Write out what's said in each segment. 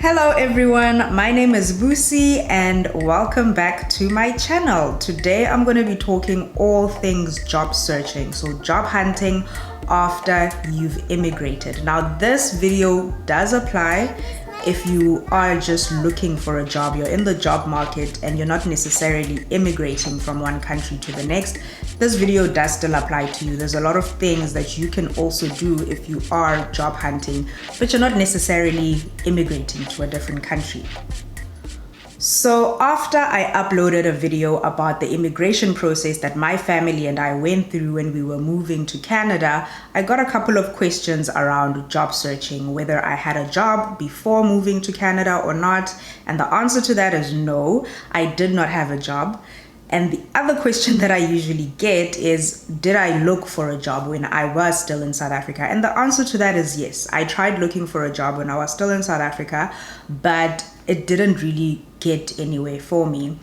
Hello everyone, my name is Busi and welcome back to my channel. Today I'm going to be talking all things job searching, so job hunting after you've immigrated. Now this video does apply if you are just looking for a job, you're in the job market and you're not necessarily immigrating from one country to the next. This video does still apply to you. There's a lot of things that you can also do if you are job hunting, but you're not necessarily immigrating to a different country. So after I uploaded a video about the immigration process that my family and I went through when we were moving to Canada, I got a couple of questions around job searching, whether I had a job before moving to Canada or not. And the answer to that is no, I did not have a job. And the other question that I usually get is, did I look for a job when I was still in South Africa? And the answer to that is yes. I tried looking for a job when I was still in South Africa, but it didn't really get anywhere for me.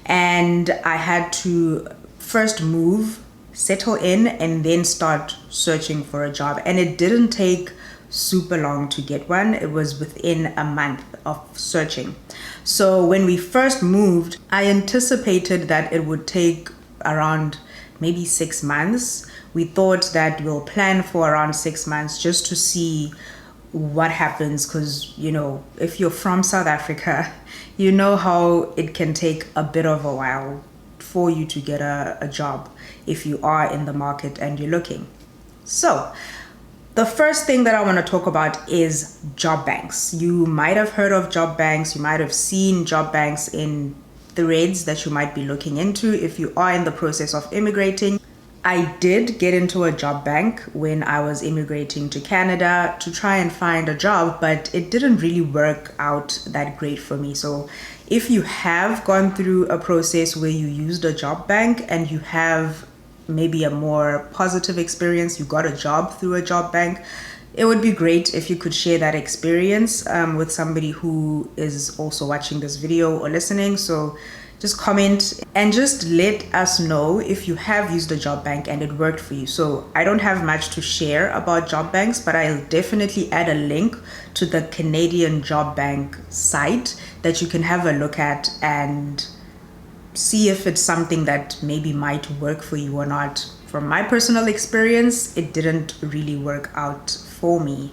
And I had to first move, settle in, and then start searching for a job. And it didn't take super long to get one. It was within a month of searching. So when we first moved, I anticipated that it would take around maybe 6 months. We thought that we'll plan for around 6 months just to see what happens, because if you're from South Africa, you know how it can take a bit of a while for you to get a job if you are in the market and you're looking. So the first thing that I want to talk about is job banks. You might have heard of job banks. You might have seen job banks in threads that you might be looking into if you are in the process of immigrating. I did get into a job bank when I was immigrating to Canada to try and find a job, but it didn't really work out that great for me. So if you have gone through a process where you used a job bank and you have maybe a more positive experience, you got a job through a job bank, it would be great if you could share that experience with somebody who is also watching this video or listening. So just comment and just let us know if you have used a job bank and it worked for you. So I don't have much to share about job banks, but I'll definitely add a link to the Canadian job bank site that you can have a look at and see if it's something that maybe might work for you or not. From my personal experience, it didn't really work out for me.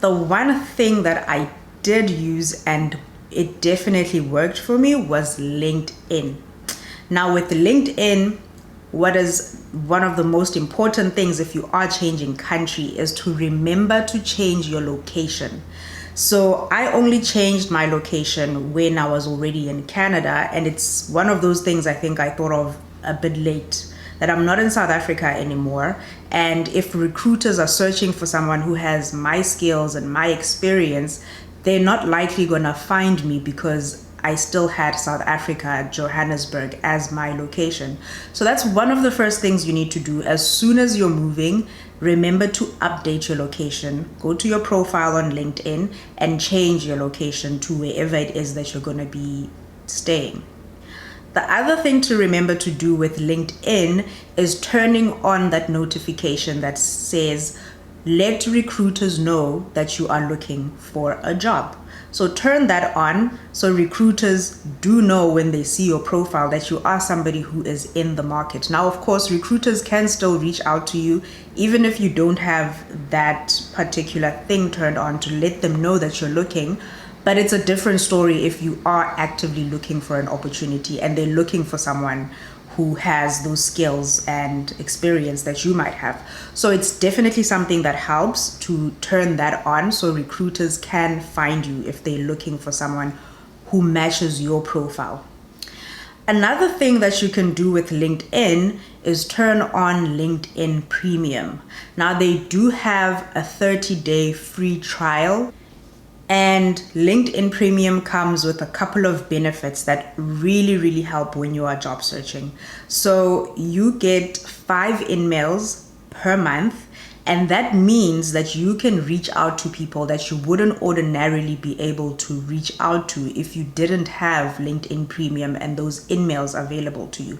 The one thing that I did use and it definitely worked for me was LinkedIn. Now with LinkedIn, what is one of the most important things if you are changing country is to remember to change your location. So I only changed my location when I was already in Canada, and it's one of those things I think I thought of a bit late, that I'm not in South Africa anymore. And if recruiters are searching for someone who has my skills and my experience, they're not likely gonna find me because I still had South Africa, Johannesburg as my location. So that's one of the first things you need to do. As soon as you're moving, remember to update your location. Go to your profile on LinkedIn and change your location to wherever it is that you're gonna be staying. The other thing to remember to do with LinkedIn is turning on that notification that says, let recruiters know that you are looking for a job. So turn that on so recruiters do know when they see your profile that you are somebody who is in the market. Now, of course, recruiters can still reach out to you even if you don't have that particular thing turned on to let them know that you're looking. But it's a different story if you are actively looking for an opportunity and they're looking for someone who has those skills and experience that you might have. So it's definitely something that helps to turn that on so recruiters can find you if they're looking for someone who matches your profile. Another thing that you can do with LinkedIn is turn on LinkedIn Premium. Now they do have a 30-day free trial. And LinkedIn Premium comes with a couple of benefits that really help when you are job searching. So you get 5 emails per month, and that means that you can reach out to people that you wouldn't ordinarily be able to reach out to if you didn't have LinkedIn Premium and those emails available to you.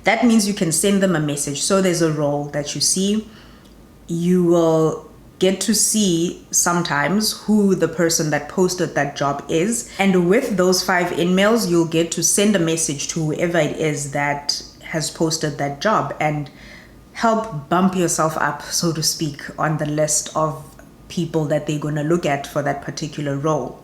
That means you can send them a message. So there's a role that you see, you will get to see sometimes who the person that posted that job is. And with those 5 emails, you'll get to send a message to whoever it is that has posted that job and help bump yourself up, so to speak, on the list of people that they're going to look at for that particular role.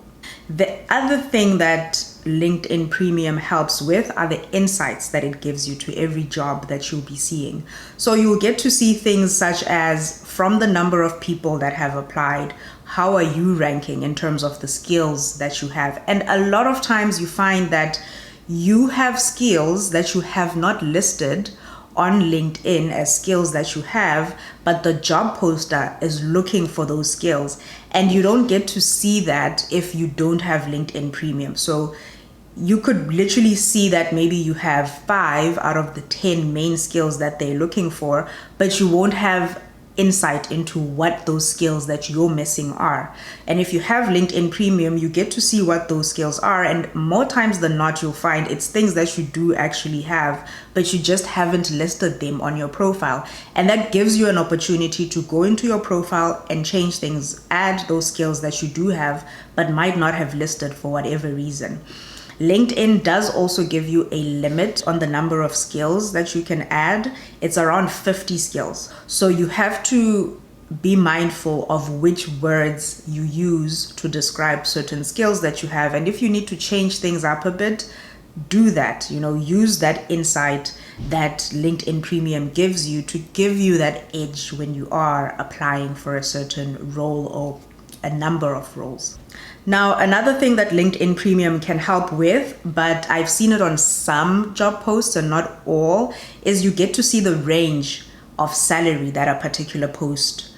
The other thing that LinkedIn Premium helps with are the insights that it gives you to every job that you'll be seeing. So you'll get to see things such as, from the number of people that have applied, how are you ranking in terms of the skills that you have? And a lot of times you find that you have skills that you have not listed on LinkedIn as skills that you have, but the job poster is looking for those skills, and you don't get to see that if you don't have LinkedIn Premium. So you could literally see that maybe you have 5 out of the 10 main skills that they're looking for, but you won't have insight into what those skills that you're missing are. And if you have LinkedIn Premium, you get to see what those skills are, and more times than not you'll find it's things that you do actually have, but you just haven't listed them on your profile. And that gives you an opportunity to go into your profile and change things, add those skills that you do have but might not have listed for whatever reason. LinkedIn does also give you a limit on the number of skills that you can add. It's around 50 skills. So you have to be mindful of which words you use to describe certain skills that you have. And if you need to change things up a bit, do that. Use that insight that LinkedIn Premium gives you to give you that edge when you are applying for a certain role or a number of roles. Now, another thing that LinkedIn Premium can help with, but I've seen it on some job posts and not all, is you get to see the range of salary that a particular post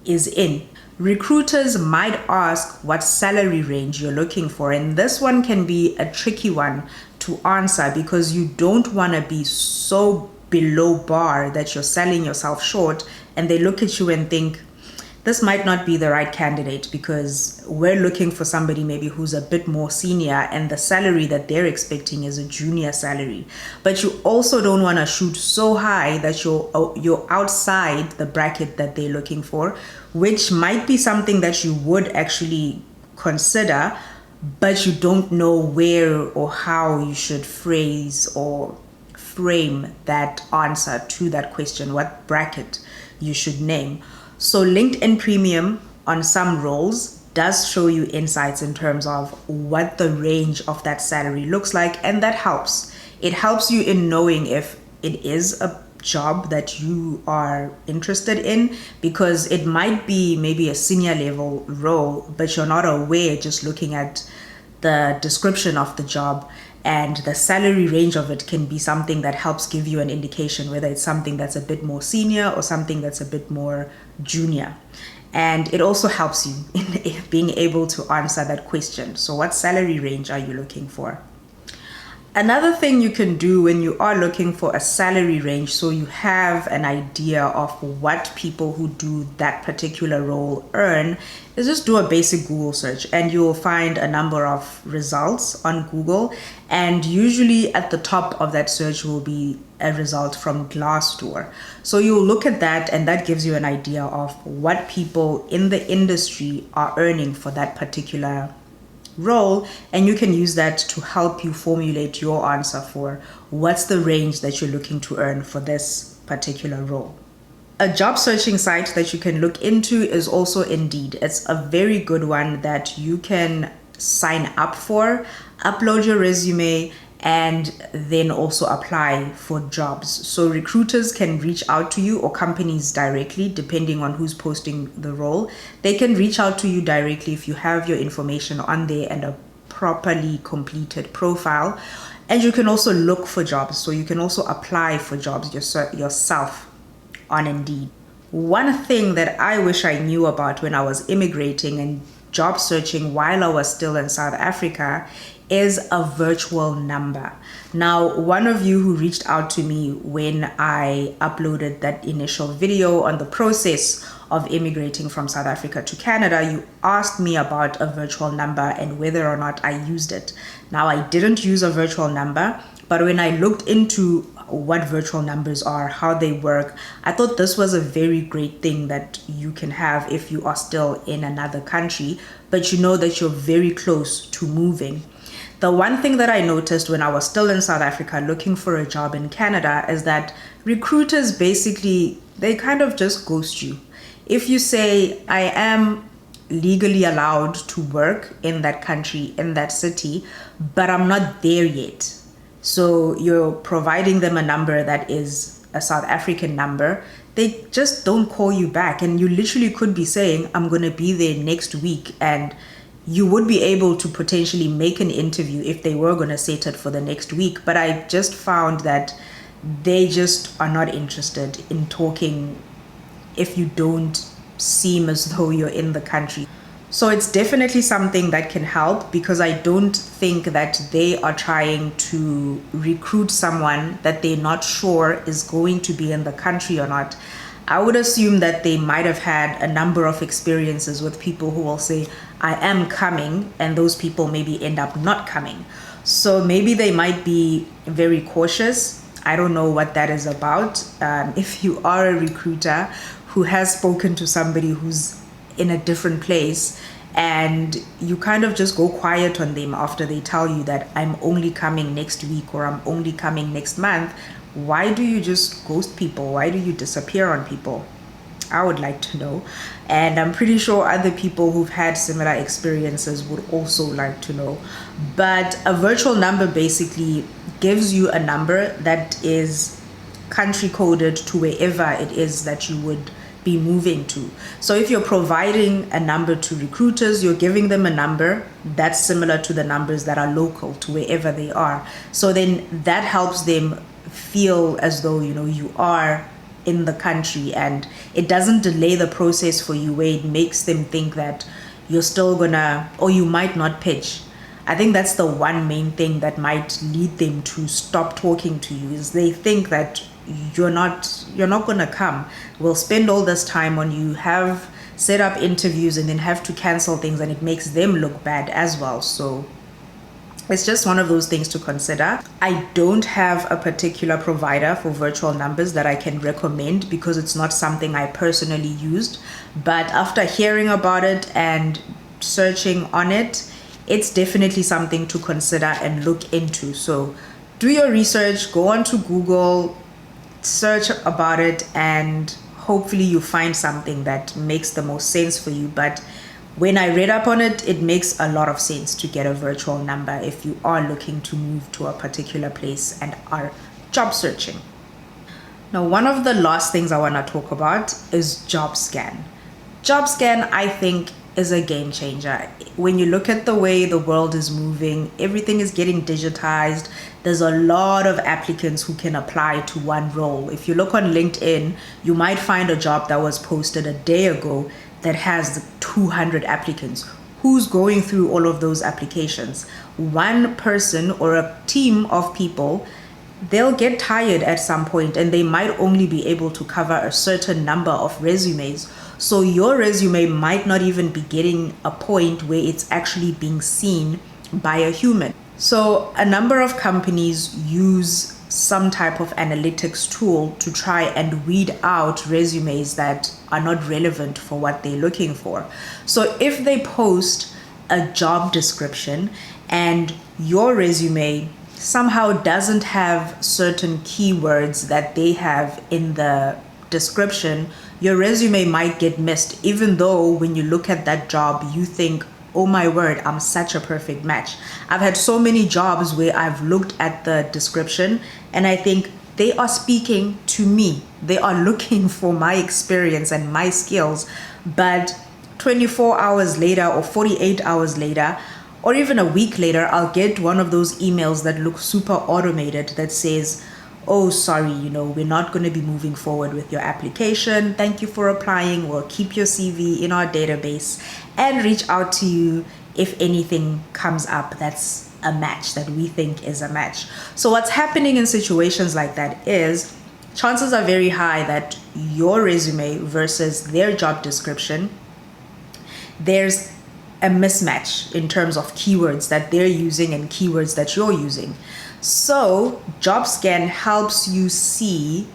is in. Recruiters might ask what salary range you're looking for, and this one can be a tricky one to answer because you don't want to be so below bar that you're selling yourself short and they look at you and think, this might not be the right candidate because we're looking for somebody maybe who's a bit more senior and the salary that they're expecting is a junior salary. But you also don't want to shoot so high that you're outside the bracket that they're looking for, which might be something that you would actually consider, but you don't know where or how you should phrase or frame that answer to that question, what bracket you should name. So LinkedIn Premium on some roles does show you insights in terms of what the range of that salary looks like, and that helps. It helps you in knowing if it is a job that you are interested in, because it might be maybe a senior level role, but you're not aware just looking at the description of the job, and the salary range of it can be something that helps give you an indication whether it's something that's a bit more senior or something that's a bit more junior. And it also helps you in being able to answer that question. So what salary range are you looking for? Another thing you can do when you are looking for a salary range, so you have an idea of what people who do that particular role earn, is just do a basic Google search and you will find a number of results on Google. And usually at the top of that search will be a result from Glassdoor. So you'll look at that and that gives you an idea of what people in the industry are earning for that particular role, and you can use that to help you formulate your answer for what's the range that you're looking to earn for this particular role. A job searching site that you can look into is also Indeed. It's a very good one that you can sign up for, upload your resume, and then also apply for jobs. So recruiters can reach out to you, or companies directly, depending on who's posting the role. They can reach out to you directly if you have your information on there and a properly completed profile. And you can also look for jobs. So you can also apply for jobs yourself on Indeed. One thing that I wish I knew about when I was immigrating and job searching while I was still in South Africa is a virtual number. Now, one of you who reached out to me when I uploaded that initial video on the process of immigrating from South Africa to Canada, you asked me about a virtual number and whether or not I used it. Now, I didn't use a virtual number, but when I looked into what virtual numbers are, how they work. I thought this was a very great thing that you can have if you are still in another country, but you know that you're very close to moving. The one thing that I noticed when I was still in South Africa looking for a job in Canada is that recruiters basically, they kind of just ghost you. If you say, I am legally allowed to work in that country, in that city, but I'm not there yet. So you're providing them a number that is a South African number. They just don't call you back. And you literally could be saying, I'm going to be there next week. And you would be able to potentially make an interview if they were going to set it for the next week. But I just found that they just are not interested in talking if you don't seem as though you're in the country. So it's definitely something that can help, because I don't think that they are trying to recruit someone that they're not sure is going to be in the country or not. I would assume that they might have had a number of experiences with people who will say, I am coming, and those people maybe end up not coming. So maybe they might be very cautious. I don't know what that is about. If you are a recruiter who has spoken to somebody who's in a different place and you kind of just go quiet on them after they tell you that I'm only coming next week or I'm only coming next month, why do you just ghost people? Why do you disappear on people? I would like to know. And I'm pretty sure other people who've had similar experiences would also like to know. But a virtual number basically gives you a number that is country coded to wherever it is that you would be moving to. So if you're providing a number to recruiters, you're giving them a number that's similar to the numbers that are local to wherever they are. So then that helps them feel as though, you know, you are in the country, and it doesn't delay the process for you where it makes them think that you're still gonna, or you might not pitch. I think that's the one main thing that might lead them to stop talking to you, is they think that you're not gonna come. We'll spend all this time on you, have set up interviews, and then have to cancel things, and it makes them look bad as well. So it's just one of those things to consider. I don't have a particular provider for virtual numbers that I can recommend because it's not something I personally used. But after hearing about it and searching on it, it's definitely something to consider and look into. So do your research, go onto Google, search about it, and hopefully you find something that makes the most sense for you. But when I read up on it, it makes a lot of sense to get a virtual number if you are looking to move to a particular place and are job searching. Now, one of the last things I want to talk about is Jobscan. Jobscan, I think, is a game changer. When you look at the way the world is moving, everything is getting digitized. There's a lot of applicants who can apply to one role. If you look on LinkedIn, you might find a job that was posted a day ago that has 200 applicants. Who's going through all of those applications? One person or a team of people, they'll get tired at some point, and they might only be able to cover a certain number of resumes. So your resume might not even be getting a point where it's actually being seen by a human. So a number of companies use some type of analytics tool to try and weed out resumes that are not relevant for what they're looking for. So if they post a job description and your resume somehow doesn't have certain keywords that they have in the description, your resume might get missed, even though when you look at that job, you think, oh my word, I'm such a perfect match. I've had so many jobs where I've looked at the description and I think they are speaking to me. They are looking for my experience and my skills. But 24 hours later or 48 hours later, or even a week later, I'll get one of those emails that look super automated that says, oh, sorry, we're not going to be moving forward with your application. Thank you for applying. We'll keep your CV in our database and reach out to you if anything comes up that's a match, that we think is a match. So what's happening in situations like that is chances are very high that your resume versus their job description, there's a mismatch in terms of keywords that they're using and keywords that you're using. So Jobscan helps you see,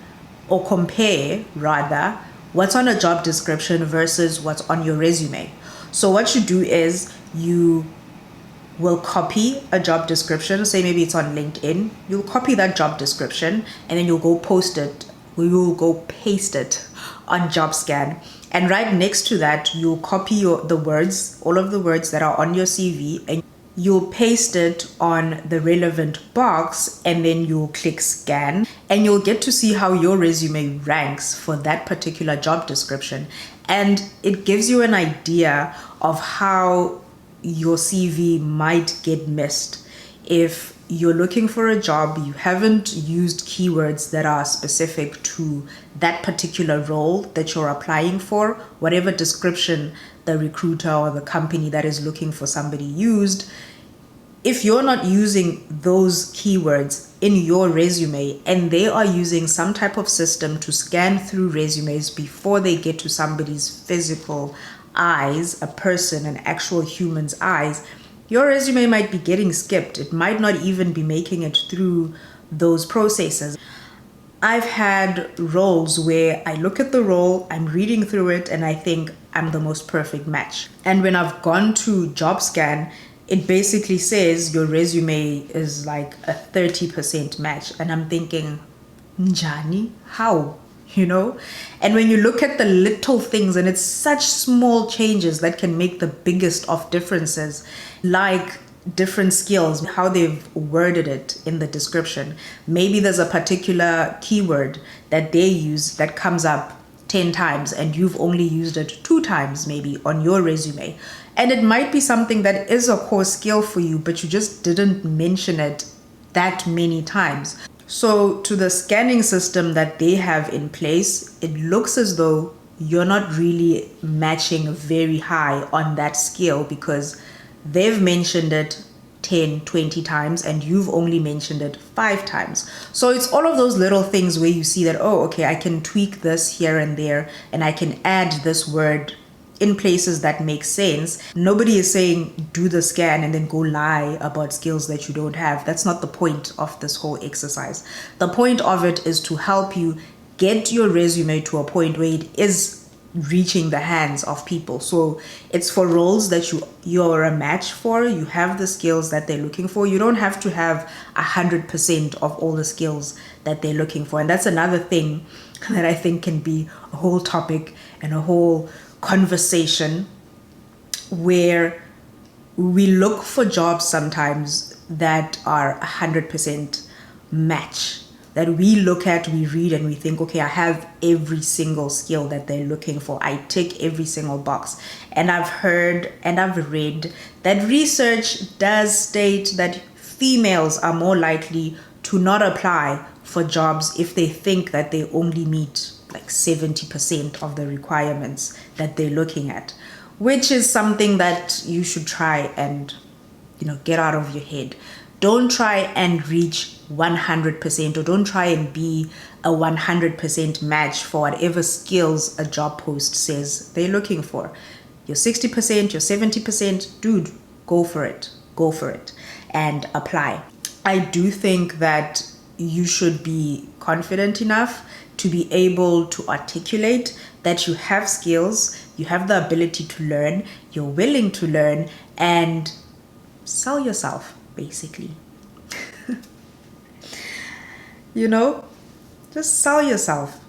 or compare rather, what's on a job description versus what's on your resume. So what you do is you will copy a job description. Say maybe it's on LinkedIn. You'll copy that job description and then you'll go paste it on Jobscan. And right next to that, you'll copy the words, all of the words that are on your CV, and you'll paste it on the relevant box, and then you'll click scan, and you'll get to see how your resume ranks for that particular job description. And it gives you an idea of how your CV might get missed. If you're looking for a job, you haven't used keywords that are specific to that particular role that you're applying for, whatever description the recruiter or the company that is looking for somebody used. If you're not using those keywords in your resume and they are using some type of system to scan through resumes before they get to somebody's physical eyes, a person, an actual human's eyes, your resume might be getting skipped. It might not even be making it through those processes. I've had roles where I look at the role, I'm reading through it, and I think I'm the most perfect match. And when I've gone to Jobscan, it basically says your resume is like a 30% match. And I'm thinking, Njani, how? And when you look at the little things, and it's such small changes that can make the biggest of differences, like different skills, how they've worded it in the description. Maybe there's a particular keyword that they use that comes up 10 times and you've only used it 2 times maybe on your resume. And it might be something that is a core skill for you, but you just didn't mention it that many times. So to the scanning system that they have in place, it looks as though you're not really matching very high on that skill because they've mentioned it 10, 20 times and you've only mentioned it 5 times. So it's all of those little things where you see that, oh, okay, I can tweak this here and there and I can add this word in places that make sense. Nobody is saying do the scan and then go lie about skills that you don't have. That's not the point of this whole exercise. The point of it is to help you get your resume to a point where it is reaching the hands of people. So it's for roles that you're a match for. You have the skills that they're looking for. You don't have to have 100% of all the skills that they're looking for. And that's another thing that I think can be a whole topic and a whole conversation, where we look for jobs sometimes that are 100% match, that we look at, we read, and we think, okay, I have every single skill that they're looking for. I tick every single box. And I've heard and I've read that research does state that females are more likely to not apply for jobs if they think that they only meet like 70% of the requirements that they're looking at, which is something that you should try and, get out of your head. Don't try and reach 100%, or don't try and be a 100% match for whatever skills a job post says they're looking for. You're 60%, you're 70%, dude, go for it and apply. I do think that you should be confident enough to be able to articulate that you have skills, you have the ability to learn, you're willing to learn, and sell yourself, basically. Just sell yourself.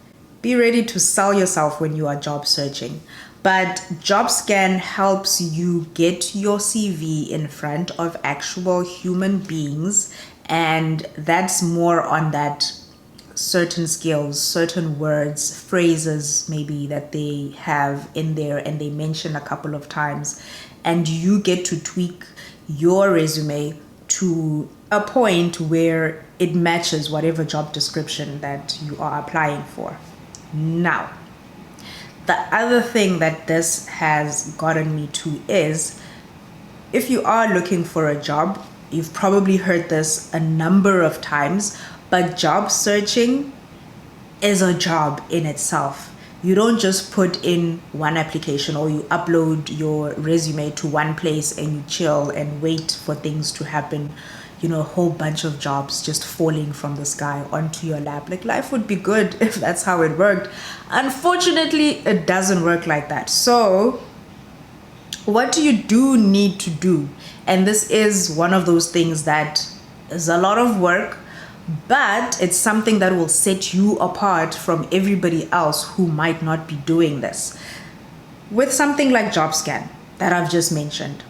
Be ready to sell yourself when you are job searching. But Jobscan helps you get your CV in front of actual human beings, and that's more on that certain skills, certain words, phrases maybe that they have in there and they mention a couple of times, and you get to tweak your resume to a point where it matches whatever job description that you are applying for. Now, the other thing that this has gotten me to is, if you are looking for a job, you've probably heard this a number of times, but job searching is a job in itself. You don't just put in one application or you upload your resume to one place and you chill and wait for things to happen. a whole bunch of jobs just falling from the sky onto your lap. Like, life would be good if that's how it worked. Unfortunately, it doesn't work like that. So what do you need to do? And this is one of those things that is a lot of work, but it's something that will set you apart from everybody else who might not be doing this. With something like Jobscan that I've just mentioned,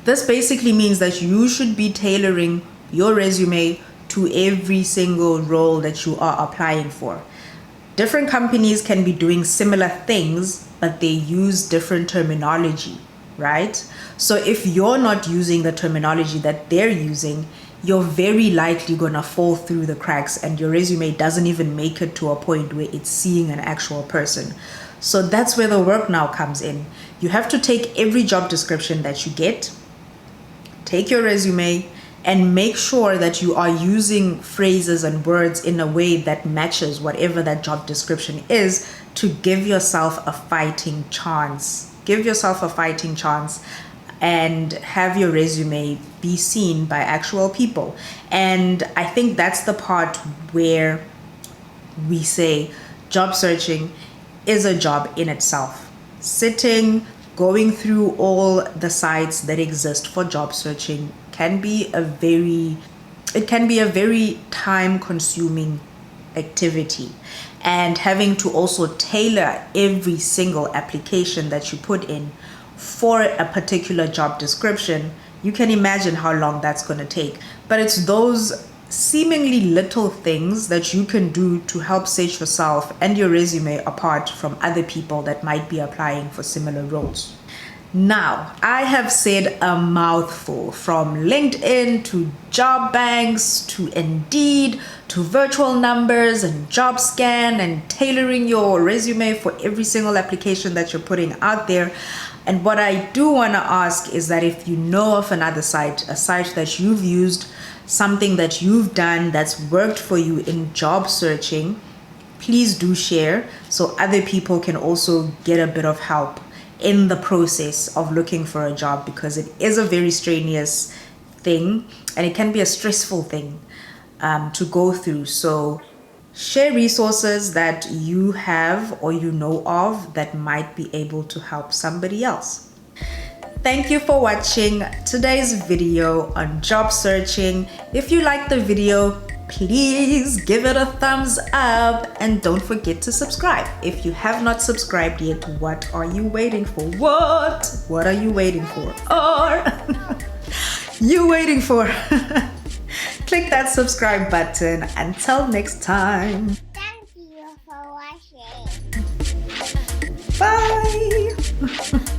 this basically means that you should be tailoring your resume to every single role that you are applying for. Different companies can be doing similar things, but they use different terminology, right? So if you're not using the terminology that they're using, you're very likely gonna fall through the cracks and your resume doesn't even make it to a point where it's seeing an actual person. So that's where the work now comes in. You have to take every job description that you get, take your resume, and make sure that you are using phrases and words in a way that matches whatever that job description is, to give yourself a fighting chance. Give yourself a fighting chance and have your resume be seen by actual people. And I think that's the part where we say job searching is a job in itself. Sitting, going through all the sites that exist for job searching can be a very time consuming activity. And having to also tailor every single application that you put in for a particular job description, you can imagine how long that's going to take. But it's those seemingly little things that you can do to help set yourself and your resume apart from other people that might be applying for similar roles. Now, I have said a mouthful, from LinkedIn to job banks to Indeed to virtual numbers and Jobscan and tailoring your resume for every single application that you're putting out there. And what I do want to ask is that if you know of another site, a site that you've used, something that you've done that's worked for you in job searching, please do share so other people can also get a bit of help in the process of looking for a job, because it is a very strenuous thing and it can be a stressful thing to go through. So share resources that you have or you know of that might be able to help somebody else. Thank you for watching today's video on job searching. If you liked the video, please give it a thumbs up and don't forget to subscribe. If you have not subscribed yet, what are you waiting for? What are you waiting for? Or you waiting for? Click that subscribe button. Until next time. Thank you for watching. Bye.